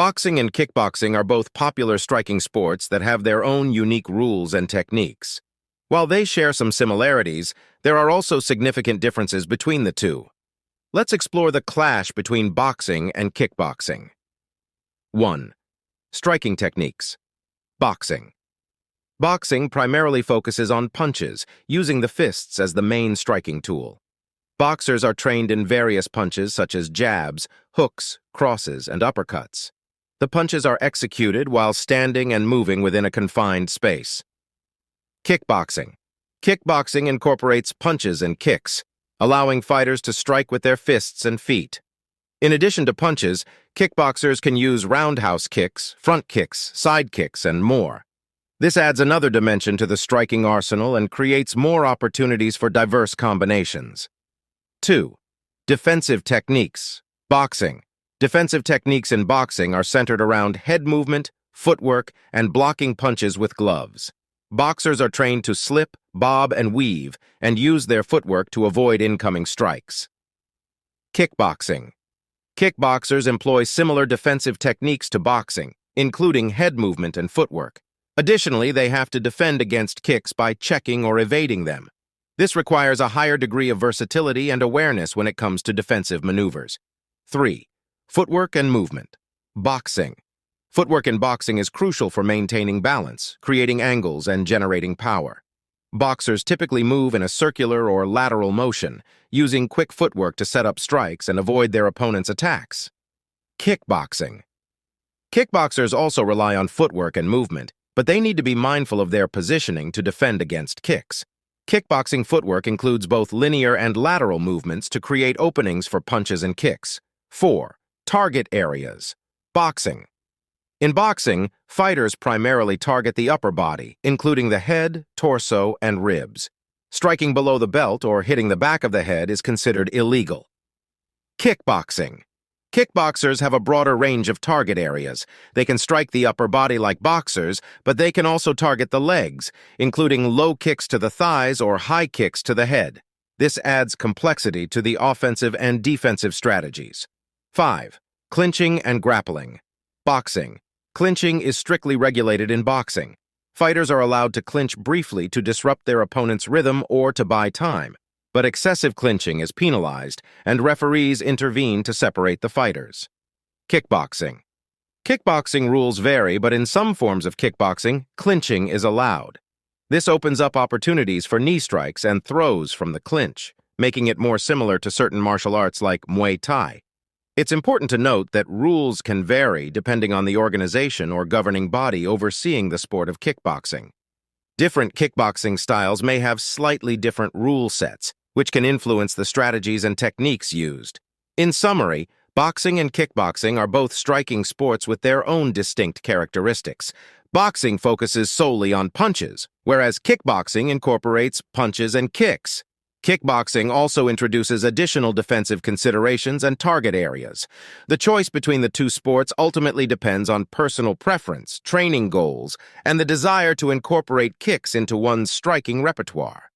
Boxing and kickboxing are both popular striking sports that have their own unique rules and techniques. While they share some similarities, there are also significant differences between the two. Let's explore the clash between boxing and kickboxing. 1. Striking techniques. Boxing. Boxing primarily focuses on punches, using the fists as the main striking tool. Boxers are trained in various punches such as jabs, hooks, crosses, and uppercuts. The punches are executed while standing and moving within a confined space. Kickboxing. Kickboxing incorporates punches and kicks, allowing fighters to strike with their fists and feet. In addition to punches, kickboxers can use roundhouse kicks, front kicks, side kicks, and more. This adds another dimension to the striking arsenal and creates more opportunities for diverse combinations. 2. Defensive techniques. Boxing. Defensive techniques in boxing are centered around head movement, footwork, and blocking punches with gloves. Boxers are trained to slip, bob, and weave, and use their footwork to avoid incoming strikes. Kickboxing. Kickboxers employ similar defensive techniques to boxing, including head movement and footwork. Additionally, they have to defend against kicks by checking or evading them. This requires a higher degree of versatility and awareness when it comes to defensive maneuvers. 3. Footwork and movement. Boxing. Footwork in boxing is crucial for maintaining balance, creating angles, and generating power. Boxers typically move in a circular or lateral motion, using quick footwork to set up strikes and avoid their opponent's attacks. Kickboxing. Kickboxers also rely on footwork and movement, but they need to be mindful of their positioning to defend against kicks. Kickboxing footwork includes both linear and lateral movements to create openings for punches and kicks. 4. Target areas. Boxing. In boxing, fighters primarily target the upper body, including the head, torso, and ribs. Striking below the belt or hitting the back of the head is considered illegal. Kickboxing. Kickboxers have a broader range of target areas. They can strike the upper body like boxers, but they can also target the legs, including low kicks to the thighs or high kicks to the head. This adds complexity to the offensive and defensive strategies. 5. Clinching and grappling. Boxing. Clinching is strictly regulated in boxing. Fighters are allowed to clinch briefly to disrupt their opponent's rhythm or to buy time, but excessive clinching is penalized, and referees intervene to separate the fighters. Kickboxing. Kickboxing rules vary, but in some forms of kickboxing, clinching is allowed. This opens up opportunities for knee strikes and throws from the clinch, making it more similar to certain martial arts like Muay Thai. It's important to note that rules can vary depending on the organization or governing body overseeing the sport of kickboxing. Different kickboxing styles may have slightly different rule sets, which can influence the strategies and techniques used. In summary, boxing and kickboxing are both striking sports with their own distinct characteristics. Boxing focuses solely on punches, whereas kickboxing incorporates punches and kicks. Kickboxing also introduces additional defensive considerations and target areas. The choice between the two sports ultimately depends on personal preference, training goals, and the desire to incorporate kicks into one's striking repertoire.